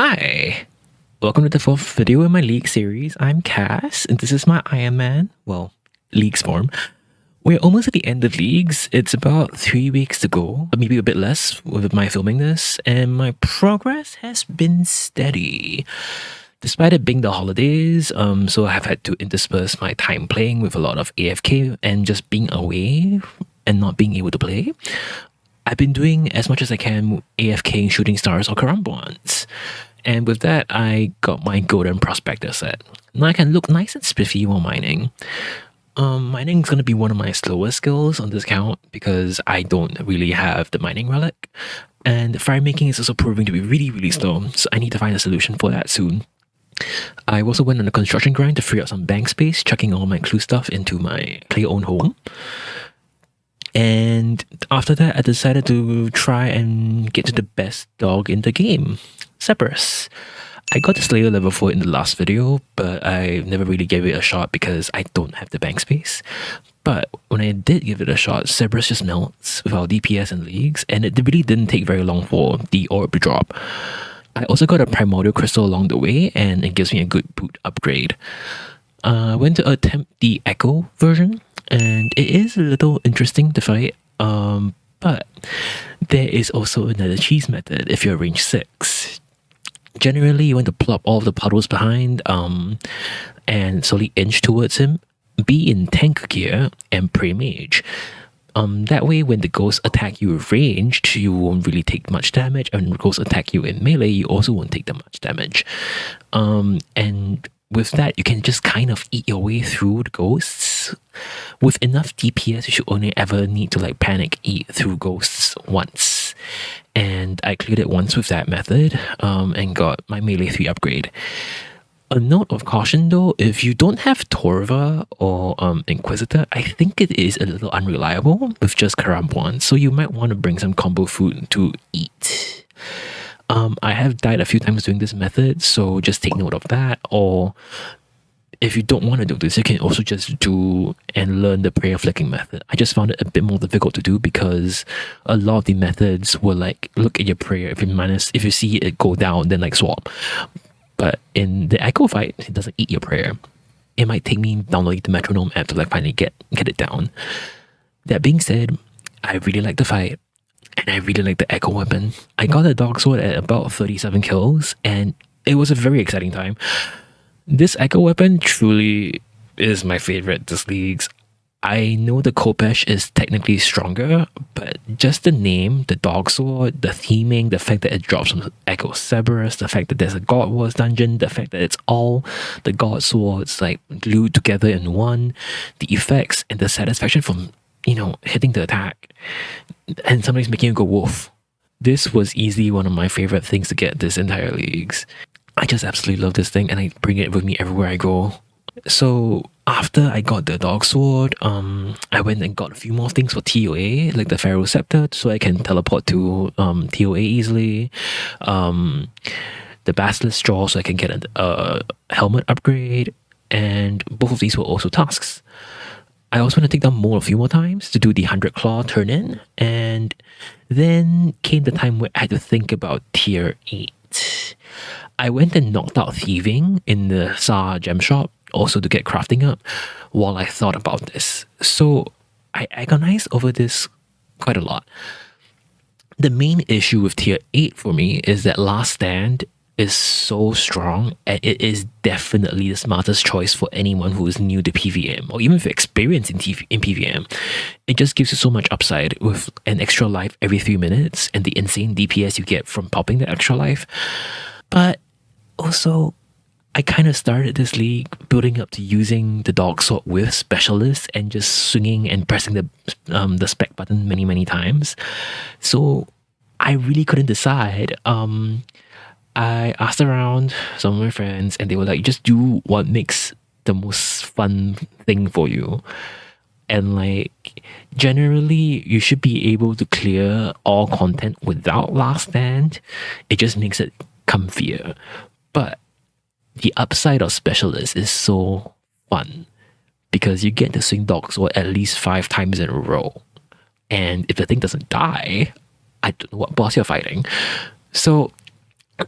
Hi! Welcome to the fourth video in my League series. I'm Cass, and this is my Iron Man, well, Leagues form. We're almost at the end of Leagues. It's about 3 weeks to go, or maybe a bit less with my filming this, and my progress has been steady. Despite it being the holidays, so I have had to intersperse my time playing with a lot of AFK and just being away and not being able to play. I've been doing as much as I can AFK shooting stars or karambwans. And with that, I got my golden prospector set. Now I can look nice and spiffy while mining. Mining is going to be one of my slower skills on this count because I don't really have the mining relic. And fire making is also proving to be really slow, so I need to find a solution for that soon. I also went on a construction grind to free up some bank space, chucking all my clue stuff into my clay-owned home. And after that, I decided to try and get to the best dog in the game, Cerberus. I got to Slayer level 4 in the last video, but I never really gave it a shot because I don't have the bank space. But when I did give it a shot, Cerberus just melts without DPS and leagues, and it really didn't take very long for the orb to drop. I also got a primordial crystal along the way, and it gives me a good boot upgrade. I went to attempt the Echo version, and it is a little interesting to fight, but there is also another cheese method if you're range 6. Generally, you want to plop all of the puddles behind and slowly inch towards him, be in tank gear, and pray mage. That way, when the ghosts attack you ranged, you won't really take much damage, and when ghosts attack you in melee, you also won't take that much damage. And with that, you can just kind of eat your way through the ghosts. With enough DPS, you should only ever need to like panic eat through ghosts once. And I cleared it once with that method and got my melee 3 upgrade. A note of caution though, if you don't have Torva or Inquisitor, I think it is a little unreliable with just karambwan, so you might want to bring some combo food to eat. I have died a few times doing this method, so just take note of that. Or if you don't want to do this, you can also just do and learn the prayer flicking method. I just found it a bit more difficult to do because a lot of the methods will like look at your prayer. If you see it go down, then like swap. But in the Echo fight, it doesn't eat your prayer. It might take me downloading the metronome app to like finally get it down. That being said, I really like the fight. And I really like the Echo weapon. I got a dog sword at about 37 kills, and it was a very exciting time. This Echo weapon truly is my favorite this Leagues. I know the Kopesh is technically stronger, but just the name, the dog sword, the theming, the fact that it drops from Echo Cerberus, the fact that there's a God Wars dungeon, the fact that it's all the God swords like glued together in one, the effects and the satisfaction from hitting the attack and somebody's making you go woof. This was easily one of my favorite things to get this entire Leagues. I just absolutely love this thing and I bring it with me everywhere I go. So after I got the dog sword, I went and got a few more things for TOA, like the Pharaoh Scepter, so I can teleport to TOA easily. The Basilisk Straw, so I can get a helmet upgrade, and both of these were also tasks. I also want to take down Mole a few more times to do the 100 Claw turn in, and then came the time where I had to think about tier 8. I went and knocked out thieving in the Sa gem shop, also to get crafting up, while I thought about this. So I agonized over this quite a lot. The main issue with tier 8 for me is that Last Stand is so strong, and it is definitely the smartest choice for anyone who is new to PVM, or even if you're experienced in PVM. It just gives you so much upside with an extra life every 3 minutes and the insane DPS you get from popping the extra life. But also, I kind of started this league building up to using the dog sword with specialists and just swinging and pressing the spec button many times. So I really couldn't decide. I asked around some of my friends and they were like, just do what makes the most fun thing for you. And like, generally, you should be able to clear all content without Last Stand. It just makes it comfier. But the upside of Specialist is so fun because you get to swing dog sword at least 5 times in a row. And if the thing doesn't die, I don't know what boss you're fighting. So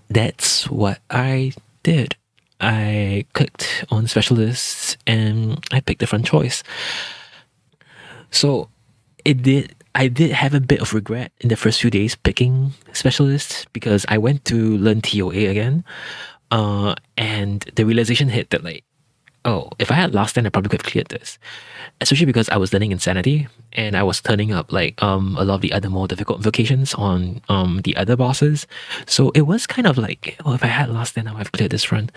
that's what I did. I clicked on specialists and I picked a front choice. So I did have a bit of regret in the first few days picking specialists because I went to learn TOA again. And the realization hit that like, oh, if I had last stand, I probably could have cleared this. Especially because I was learning Insanity and I was turning up like a lot of the other more difficult invocations on the other bosses. So it was kind of like, oh, if I had last stand, I would have cleared this run.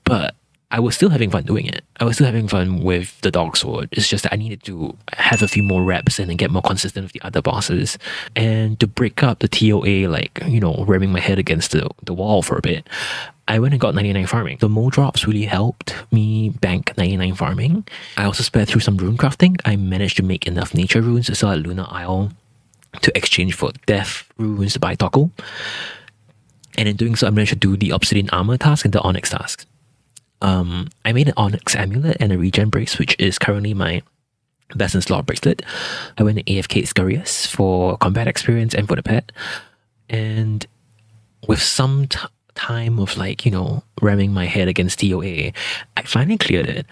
But I was still having fun doing it. I was still having fun with the dog sword. It's just that I needed to have a few more reps and then get more consistent with the other bosses. And to break up the TOA, like, you know, ramming my head against the wall for a bit, I went and got 99 farming. The mo drops really helped me bank 99 farming. I also sped through some rune crafting. I managed to make enough nature runes to sell at Lunar Isle to exchange for death runes to buy toggle. And in doing so, I managed to do the obsidian armor task and the onyx task. I made an onyx amulet and a regen brace, which is currently my best in slot bracelet. I went to AFK Scurious for combat experience and for the pet. And with some time of like, you know, ramming my head against TOA, I finally cleared it.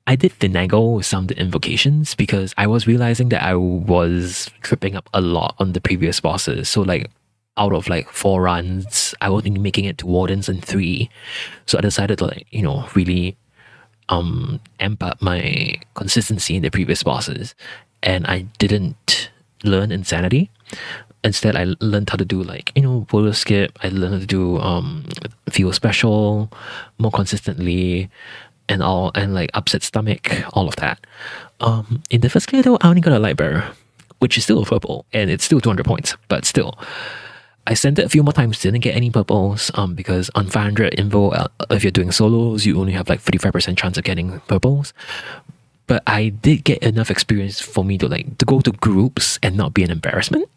I did finagle with some of the invocations because I was realizing that I was tripping up a lot on the previous bosses. So like, out of like 4 runs, I was only making it to Wardens in 3. So I decided to like, you know, really amp up my consistency in the previous bosses. And I didn't learn Insanity. Instead, I learned how to do like, you know, roller skip. I learned how to do feel special more consistently and all, and like upset stomach, all of that. In the first clear though, I only got a light bearer, which is still a purple, and it's still 200 points, but still. I sent it a few more times, didn't get any purples, because on 500 invo, if you're doing solos, you only have like 35% chance of getting purples. But I did get enough experience for me to like to go to groups and not be an embarrassment.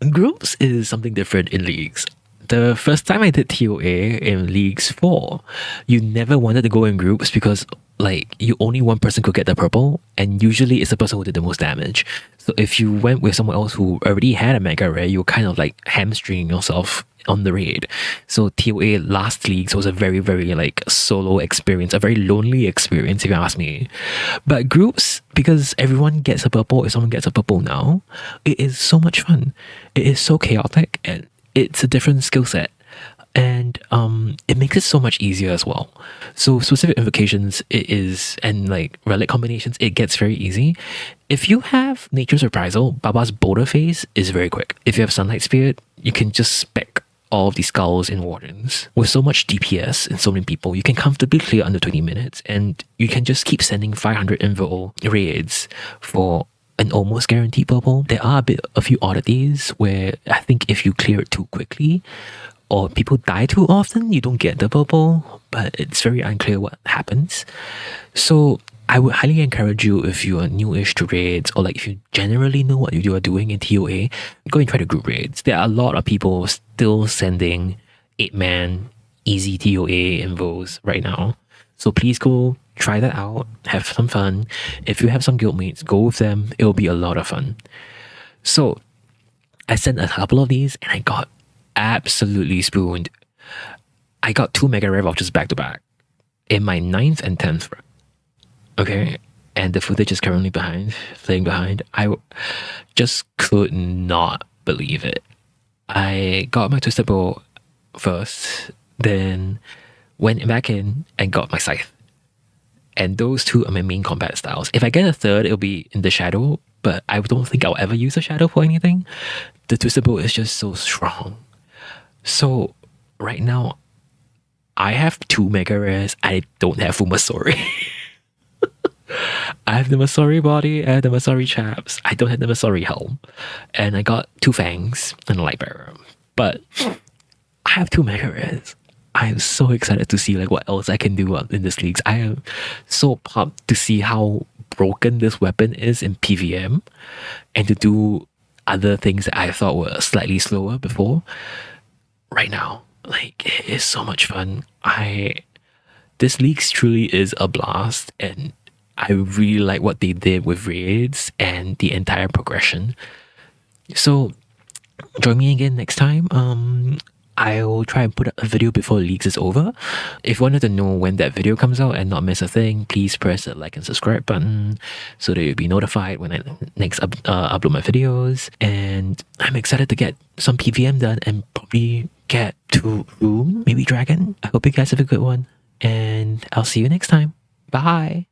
Groups is something different in leagues. The first time I did TOA in Leagues 4, you never wanted to go in groups because like you only one person could get the purple, and usually it's the person who did the most damage. So if you went with someone else who already had a mega rare, you're kind of like hamstringing yourself on the raid. So TOA last leagues was a very, very like solo experience, a very lonely experience if you ask me. But groups, because everyone gets a purple, if someone gets a purple now, it is so much fun. It is so chaotic and it's a different skill set. And it makes it so much easier as well. So specific invocations, it is, and like relic combinations, it gets very easy. If you have Nature's Reprisal, Baba's Boulder phase is very quick. If you have Sunlight Spirit, you can just spec all of these skulls in Wardens. With so much DPS and so many people, you can comfortably clear under 20 minutes, and you can just keep sending 500 invo raids for an almost guaranteed purple. There are a few oddities where I think if you clear it too quickly, or people die too often, you don't get the purple, but it's very unclear what happens. So I would highly encourage you, if you are newish to raids, or like if you generally know what you are doing in TOA, go and try to group raids. There are a lot of people still sending 8-man easy TOA invos right now. So please go try that out, have some fun. If you have some guildmates, go with them. It'll be a lot of fun. So I sent a couple of these and I got absolutely spooned. I got 2 mega rare vouchers back to back in my 9th and 10th run. Okay, and the footage is currently playing behind. I just could not believe it. I got my twisted bow first, then went back in and got my scythe. And those two are my main combat styles. If I get a third, it'll be in the shadow, but I don't think I'll ever use a shadow for anything. The twisted bow is just so strong. So right now, I have 2 mega rares. I don't have Fumasori. I have the Masori body, I have the Masori chaps. I don't have the Masori helm. And I got 2 fangs and a light bearer. But I have 2 mega rares. I am so excited to see like what else I can do in this league. I am so pumped to see how broken this weapon is in PVM, and to do other things that I thought were slightly slower before. Right now, like, it is so much fun. This league truly is a blast, and I really like what they did with raids and the entire progression. So join me again next time. I'll try and put up a video before Leagues is over. If you wanted to know when that video comes out and not miss a thing, please press the like and subscribe button so that you'll be notified when I next upload my videos. And I'm excited to get some PVM done and probably get to Rune, maybe Dragon. I hope you guys have a good one, and I'll see you next time. Bye!